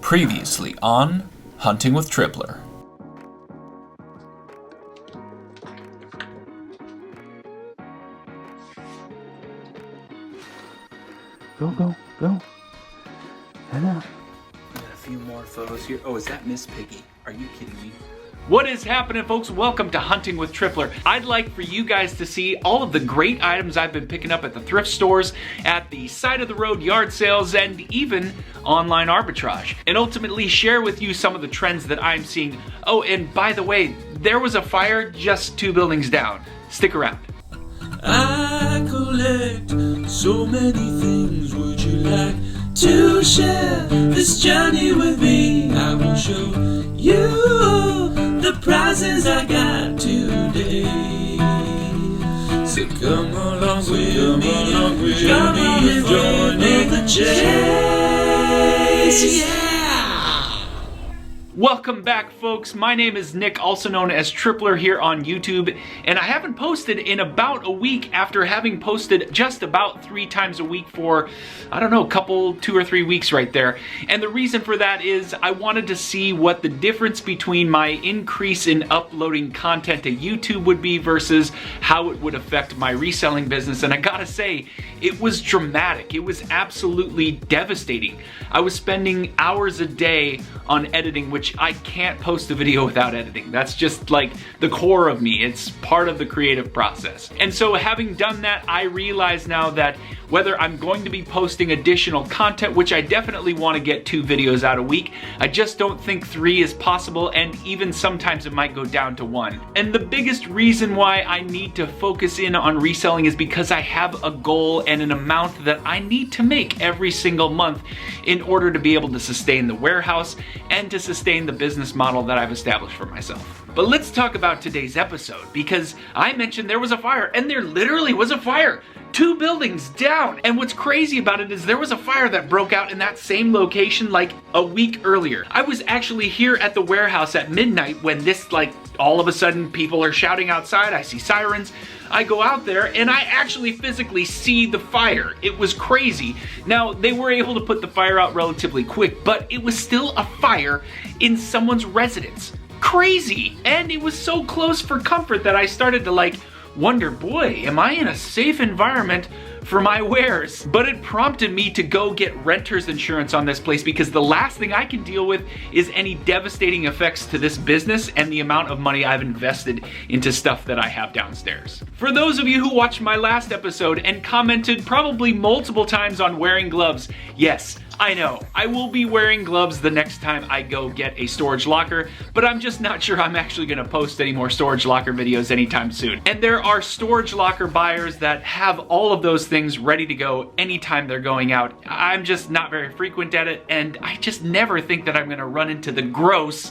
Previously on Hunting with Tripler. Go. Head out. Got a few more photos here. Oh, is that Miss Piggy? Are you kidding me? What is happening, folks? Welcome to Hunting with Tripler. I'd like for you guys to see all of the great items I've been picking up at the thrift stores, at the side of the road yard sales, and even online arbitrage. And ultimately share with you some of the trends that I'm seeing. Oh, and by the way, there was a fire just 2 buildings down. Stick around. I collect so many things. Would you like to share this journey with me? I will show you the prizes I got today. So come along with me and join in the chase. Yeah. Welcome back, folks. My name is Nick, also known as Tripler here on YouTube, and I haven't posted in about a week after having posted just about 3 times a week for, I don't know, a couple, 2 or 3 weeks right there. And the reason for that is I wanted to see what the difference between my increase in uploading content to YouTube would be versus how it would affect my reselling business. And I gotta say, it was dramatic. It was absolutely devastating. I was spending hours a day on editing, which I can't post a video without editing. That's just like the core of me. It's part of the creative process. And so having done that, I realize now that whether I'm going to be posting additional content, which I definitely want to get 2 videos out a week, I just don't think 3 is possible, and even sometimes it might go down to 1. And the biggest reason why I need to focus in on reselling is because I have a goal and an amount that I need to make every single month in order to be able to sustain the warehouse and to sustain the business model that I've established for myself. But let's talk about today's episode, because I mentioned there was a fire, and there literally was a fire. 2 buildings down. And what's crazy about it is there was a fire that broke out in that same location like a week earlier. I was actually here at the warehouse at midnight when this, like, all of a sudden people are shouting outside. I see sirens. I go out there and I actually physically see the fire. It was crazy. Now, they were able to put the fire out relatively quick, but it was still a fire in someone's residence. Crazy. And it was so close for comfort that I started to wonder, boy, am I in a safe environment for my wares? But it prompted me to go get renter's insurance on this place, because the last thing I can deal with is any devastating effects to this business and the amount of money I've invested into stuff that I have downstairs. For those of you who watched my last episode and commented probably multiple times on wearing gloves, yes, I know, I will be wearing gloves the next time I go get a storage locker, but I'm just not sure I'm actually gonna post any more storage locker videos anytime soon. And there are storage locker buyers that have all of those things ready to go anytime they're going out. I'm just not very frequent at it, and I just never think that I'm gonna run into the gross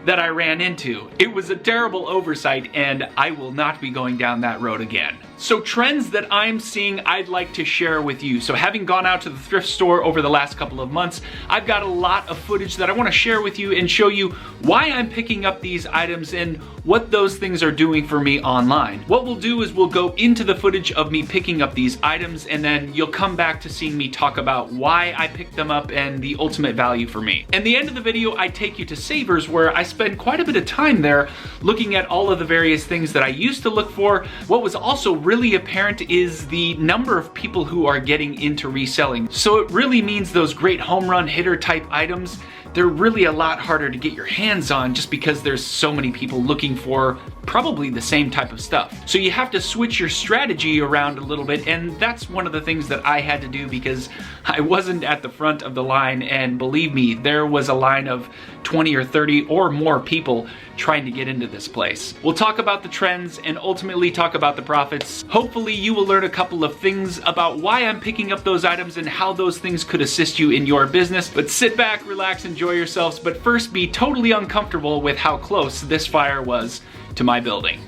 that I ran into. It was a terrible oversight, and I will not be going down that road again. So trends that I'm seeing, I'd like to share with you. So having gone out to the thrift store over the last couple of months, I've got a lot of footage that I want to share with you and show you why I'm picking up these items and what those things are doing for me online. What we'll do is we'll go into the footage of me picking up these items, and then you'll come back to seeing me talk about why I picked them up and the ultimate value for me. At the end of the video, I take you to Savers, where I spend quite a bit of time there looking at all of the various things that I used to look for. What was also really apparent is the number of people who are getting into reselling. So it really means those great home run hitter type items, they're really a lot harder to get your hands on, just because there's so many people looking for probably the same type of stuff. So you have to switch your strategy around a little bit, and that's one of the things that I had to do, because I wasn't at the front of the line, and believe me, there was a line of 20 or 30 or more people trying to get into this place. We'll talk about the trends and ultimately talk about the profits. Hopefully you will learn a couple of things about why I'm picking up those items and how those things could assist you in your business. But sit back, relax, enjoy yourselves, but first be totally uncomfortable with how close this fire was to my building.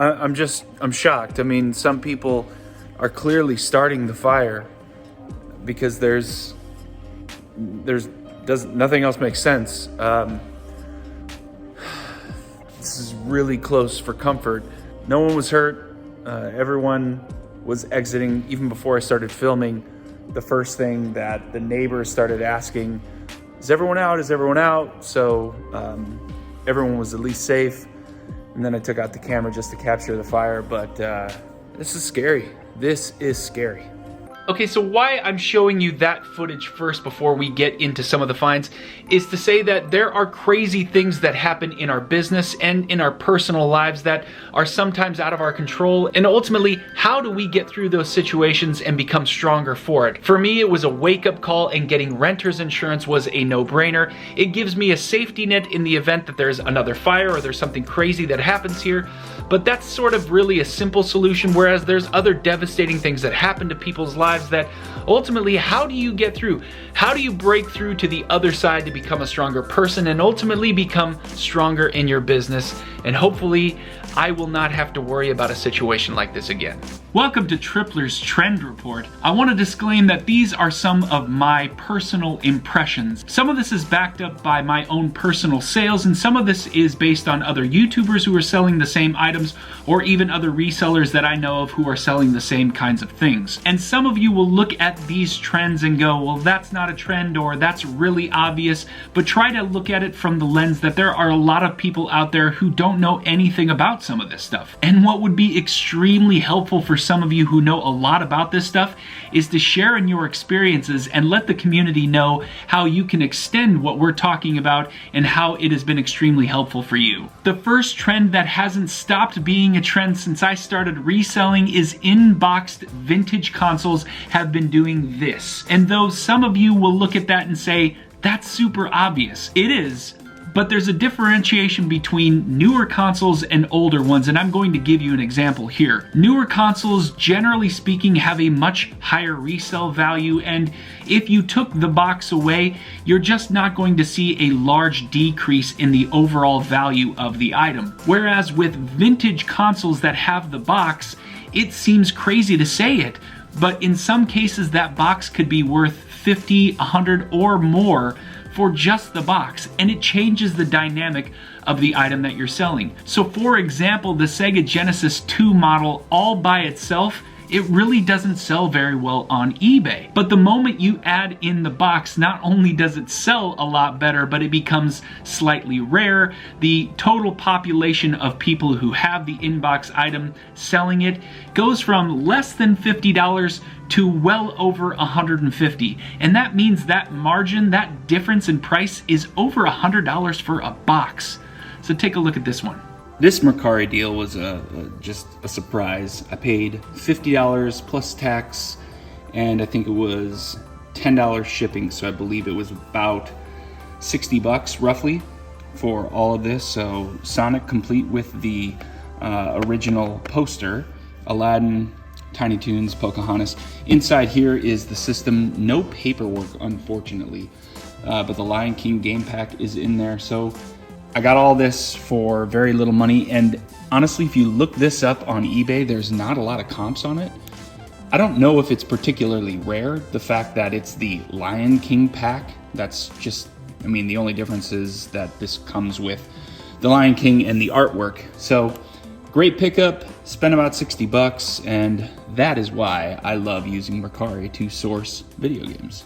I'm shocked. I mean, some people are clearly starting the fire because nothing else makes sense. This is really close for comfort. No one was hurt. Everyone was exiting even before I started filming. The first thing that the neighbors started asking, is everyone out? Is everyone out? So everyone was at least safe. And then I took out the camera just to capture the fire. But this is scary. This is scary. Okay, so why I'm showing you that footage first before we get into some of the finds is to say that there are crazy things that happen in our business and in our personal lives that are sometimes out of our control, and ultimately, how do we get through those situations and become stronger for it? For me, it was a wake-up call, and getting renter's insurance was a no-brainer. It gives me a safety net in the event that there's another fire or there's something crazy that happens here, but that's sort of really a simple solution, whereas there's other devastating things that happen to people's lives that ultimately, how do you get through? How do you break through to the other side to become a stronger person and ultimately become stronger in your business? And hopefully, I will not have to worry about a situation like this again. Welcome to Tripler's Trend Report. I want to disclaim that these are some of my personal impressions. Some of this is backed up by my own personal sales, and some of this is based on other YouTubers who are selling the same items, or even other resellers that I know of who are selling the same kinds of things. And some of you will look at these trends and go, well, that's not a trend, or that's really obvious, but try to look at it from the lens that there are a lot of people out there who don't know anything about some of this stuff. And what would be extremely helpful for some of you who know a lot about this stuff is to share in your experiences and let the community know how you can extend what we're talking about and how it has been extremely helpful for you. The first trend that hasn't stopped being a trend since I started reselling is in-boxed vintage consoles have been doing this. And though some of you will look at that and say, that's super obvious, it is. But there's a differentiation between newer consoles and older ones, and I'm going to give you an example here. Newer consoles, generally speaking, have a much higher resale value, and if you took the box away, you're just not going to see a large decrease in the overall value of the item. Whereas with vintage consoles that have the box, it seems crazy to say it, but in some cases that box could be worth $50, $100, or more for just the box, and it changes the dynamic of the item that you're selling. So for example, the Sega Genesis 2 model all by itself, it really doesn't sell very well on eBay. But the moment you add in the box, not only does it sell a lot better, but it becomes slightly rare. The total population of people who have the in-box item selling it goes from less than $50 to well over $150. And that means that margin, that difference in price is over $100 for a box. So take a look at this one. This Mercari deal was just a surprise. I paid $50 plus tax, and I think it was $10 shipping, so I believe it was about $60 roughly for all of this. So Sonic complete with the original poster, Aladdin, Tiny Toons, Pocahontas. Inside here is the system, no paperwork unfortunately, but the Lion King game pack is in there. So I got all this for very little money, and honestly, if you look this up on eBay, there's not a lot of comps on it. I don't know if it's particularly rare, the fact that it's the Lion King pack. That's just, I mean, the only difference is that this comes with the Lion King and the artwork. So great pickup, spent about $60, and that is why I love using Mercari to source video games.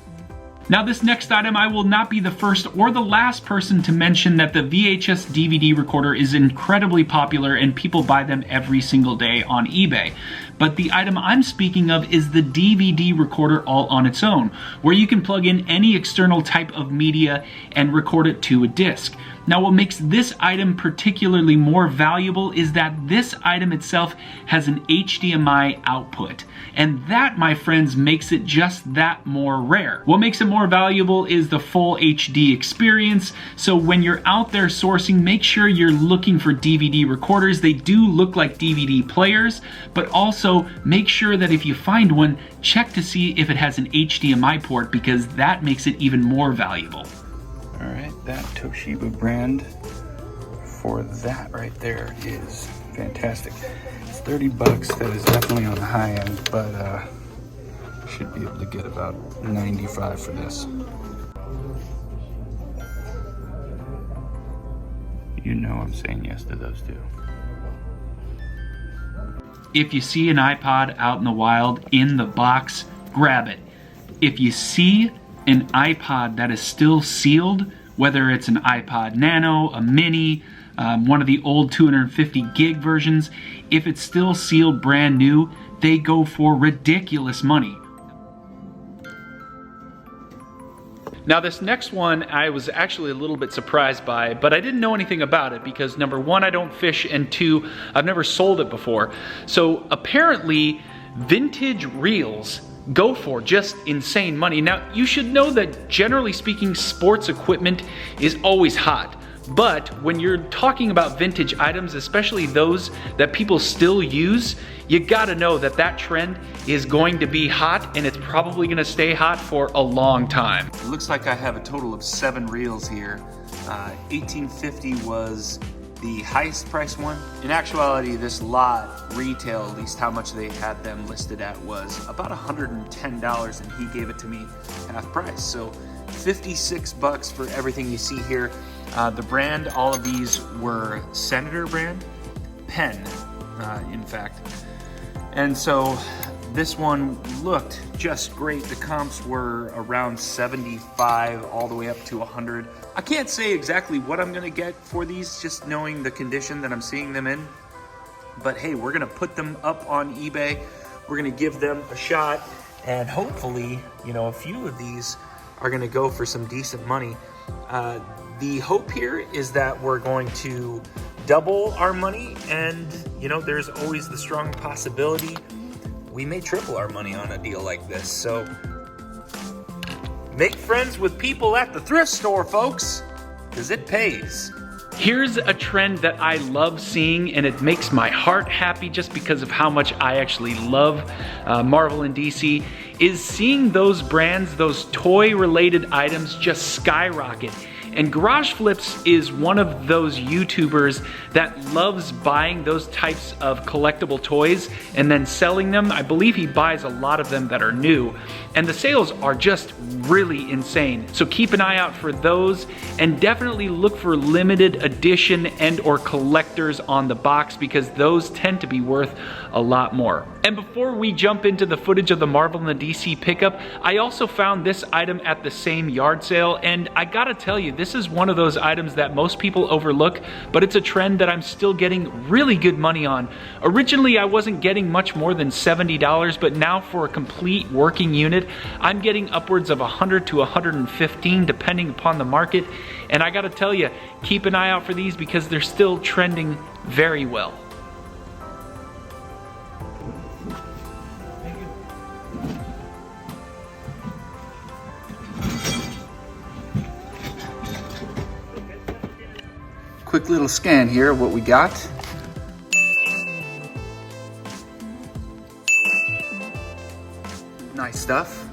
Now this next item, I will not be the first or the last person to mention that the VHS DVD recorder is incredibly popular and people buy them every single day on eBay. But the item I'm speaking of is the DVD recorder all on its own, where you can plug in any external type of media and record it to a disc. Now what makes this item particularly more valuable is that this item itself has an HDMI output. And that, my friends, makes it just that more rare. What makes it more valuable is the full HD experience. So when you're out there sourcing, make sure you're looking for DVD recorders. They do look like DVD players, but also make sure that if you find one, check to see if it has an HDMI port, because that makes it even more valuable. All right, that Toshiba brand for that right there is fantastic. It's 30 bucks. That is definitely on the high end, but should be able to get about 95 for this. You know I'm saying yes to those two. If you see an iPod out in the wild in the box, grab it. If you see an iPod that is still sealed, whether it's an iPod Nano, a Mini, one of the old 250 gig versions, if it's still sealed brand new, they go for ridiculous money. Now this next one I was actually a little bit surprised by, but I didn't know anything about it because number one, I don't fish, and two, I've never sold it before. So apparently vintage reels go for just insane money. Now you should know that generally speaking, sports equipment is always hot. But when you're talking about vintage items, especially those that people still use, you gotta know that that trend is going to be hot, and it's probably gonna stay hot for a long time. It looks like I have a total of 7 reels here. 1850 was the highest price one. In actuality, this lot retail, at least how much they had them listed at, was about $110, and he gave it to me half price. So 56 bucks for everything you see here. The brand, all of these were Senator brand, Penn, in fact. And so this one looked just great. The comps were around 75 all the way up to 100. I can't say exactly what I'm gonna get for these, just knowing the condition that I'm seeing them in. But hey, we're gonna put them up on eBay. We're gonna give them a shot, and hopefully, you know, a few of these are gonna go for some decent money. The hope here is that we're going to double our money, and you know, there's always the strong possibility we may triple our money on a deal like this. So make friends with people at the thrift store, folks, because it pays. Here's a trend that I love seeing, and it makes my heart happy just because of how much I actually love Marvel and DC, is seeing those brands, those toy-related items just skyrocket. And Garage Flips is one of those YouTubers that loves buying those types of collectible toys and then selling them. I believe he buys a lot of them that are new, and the sales are just really insane. So keep an eye out for those, and definitely look for limited edition and or collectors on the box, because those tend to be worth a lot more. And before we jump into the footage of the Marvel and the DC pickup, I also found this item at the same yard sale, and I gotta tell you, this is one of those items that most people overlook, but it's a trend that I'm still getting really good money on. Originally, I wasn't getting much more than $70, but now for a complete working unit, I'm getting upwards of $100 to $115 depending upon the market. And I gotta tell you, keep an eye out for these because they're still trending very well. Quick little scan here of what we got. Nice stuff.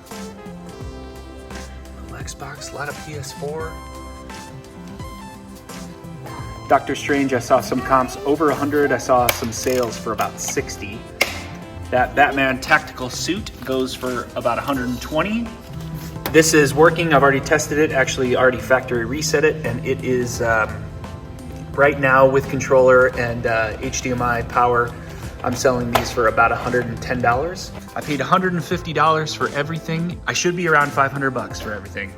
Xbox, a lot of PS4. Doctor Strange, I saw some comps over 100. I saw some sales for about 60. That Batman tactical suit goes for about 120. This is working. I've already tested it, actually already factory reset it, and it is right now with controller and HDMI power, I'm selling these for about $110. I paid $150 for everything. I should be around 500 bucks for everything.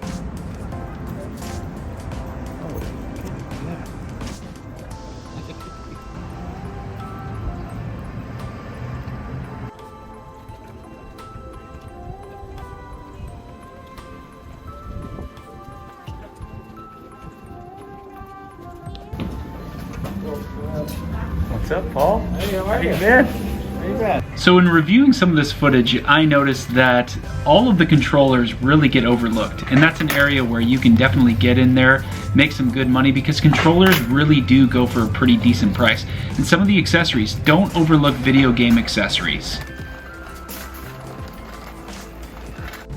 What's up, Paul? Hey, how are you? How you been? So in reviewing some of this footage, I noticed that all of the controllers really get overlooked, and that's an area where you can definitely get in there, make some good money, because controllers really do go for a pretty decent price. And some of the accessories, don't overlook video game accessories.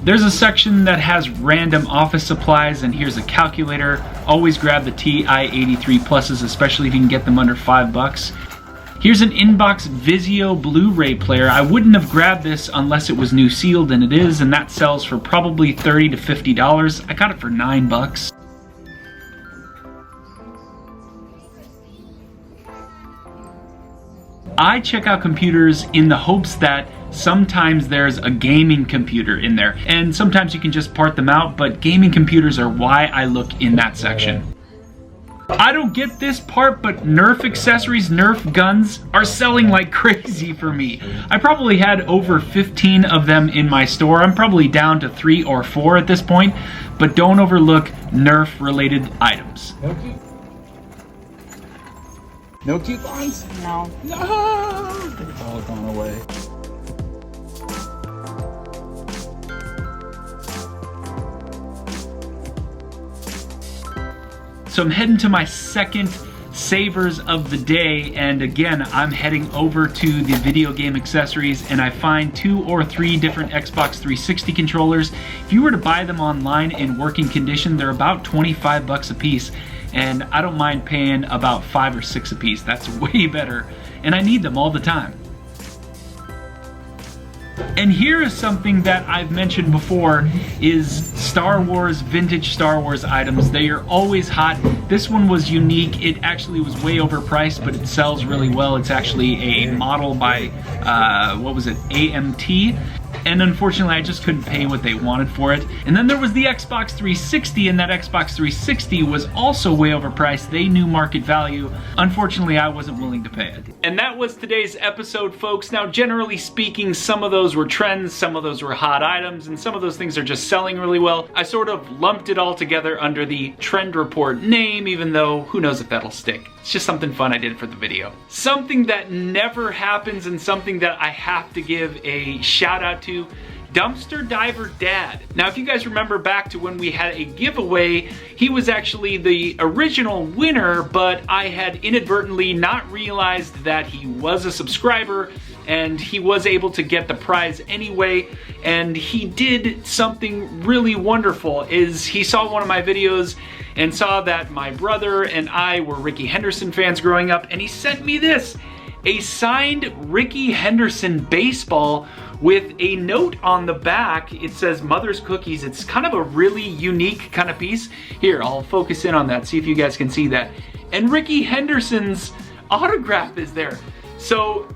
There's a section that has random office supplies, and here's a calculator. Always grab the TI-83 pluses, especially if you can get them under $5. Here's an Inbox Vizio Blu-ray player. I wouldn't have grabbed this unless it was new sealed, and it is, and that sells for probably $30 to $50. I got it for $9. I check out computers in the hopes that sometimes there's a gaming computer in there, and sometimes you can just part them out, but gaming computers are why I look in that section. I don't get this part, but Nerf accessories, Nerf guns are selling like crazy for me. I probably had over 15 of them in my store. I'm probably down to 3 or 4 at this point, but don't overlook Nerf related items. No coupons? No. No! They've all gone away. So I'm heading to my second savers of the day, and again I'm heading over to the video game accessories, and I find 2 or 3 different Xbox 360 controllers. If you were to buy them online in working condition, they're about 25 bucks a piece, and I don't mind paying about 5 or 6 a piece. That's way better, and I need them all the time. And here is something that I've mentioned before, is Star Wars, vintage Star Wars items. They are always hot. This one was unique. It actually was way overpriced, but it sells really well. It's actually a model by, what was it, AMT? And unfortunately, I just couldn't pay what they wanted for it. And then there was the Xbox 360, and that Xbox 360 was also way overpriced. They knew market value. Unfortunately, I wasn't willing to pay it. And that was today's episode, folks. Now, generally speaking, some of those were trends, some of those were hot items, and some of those things are just selling really well. I sort of lumped it all together under the Trend Report name, even though who knows if that'll stick. It's just something fun I did for the video. Something that never happens, and something that I have to give a shout out to, Dumpster Diver Dad. Now, if you guys remember back to when we had a giveaway, he was actually the original winner, but I had inadvertently not realized that he was a subscriber, and he was able to get the prize anyway. And he did something really wonderful, is he saw one of my videos and saw that my brother and I were Ricky Henderson fans growing up, and he sent me this, a signed Ricky Henderson baseball with a note on the back. It says Mother's Cookies. It's kind of a really unique kind of piece. Here, I'll focus in on that, see if you guys can see that. And Ricky Henderson's autograph is there. So,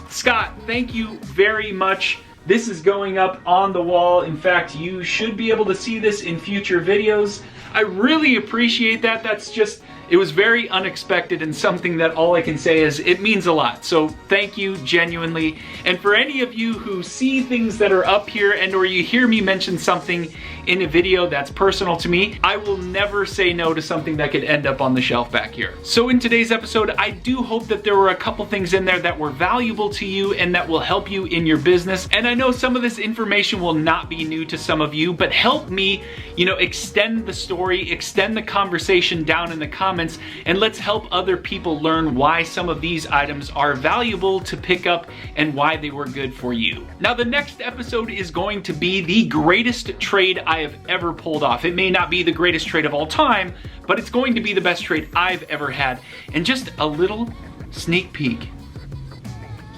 Scott, thank you very much. This is going up on the wall. In fact, you should be able to see this in future videos. I really appreciate that. That's just, it was very unexpected, and something that all I can say is it means a lot. So thank you, genuinely. And for any of you who see things that are up here, and or you hear me mention something in a video that's personal to me, I will never say no to something that could end up on the shelf back here. So in today's episode, I do hope that there were a couple things in there that were valuable to you and that will help you in your business. And I know some of this information will not be new to some of you, but help me, you know, extend the story, extend the conversation down in the comments, and let's help other people learn why some of these items are valuable to pick up and why they were good for you. Now, the next episode is going to be the greatest trade I have ever pulled off. It may not be the greatest trade of all time, but it's going to be the best trade I've ever had. And just a little sneak peek.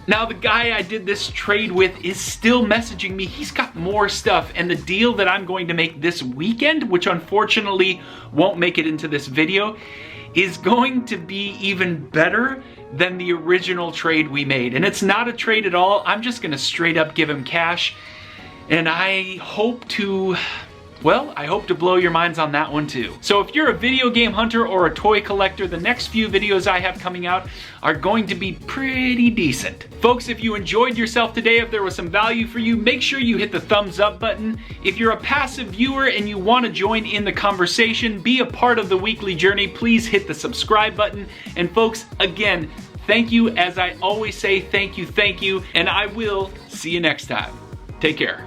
Now, the guy I did this trade with is still messaging me. He's got more stuff, and the deal that I'm going to make this weekend, which unfortunately won't make it into this video, is going to be even better than the original trade we made. And it's not a trade at all. I'm just gonna straight up give him cash. And I hope to, well, I hope to blow your minds on that one too. So if you're a video game hunter or a toy collector, the next few videos I have coming out are going to be pretty decent. Folks, if you enjoyed yourself today, if there was some value for you, make sure you hit the thumbs up button. If you're a passive viewer and you want to join in the conversation, be a part of the weekly journey, please hit the subscribe button. And folks, again, thank you. As I always say, thank you, and I will see you next time. Take care.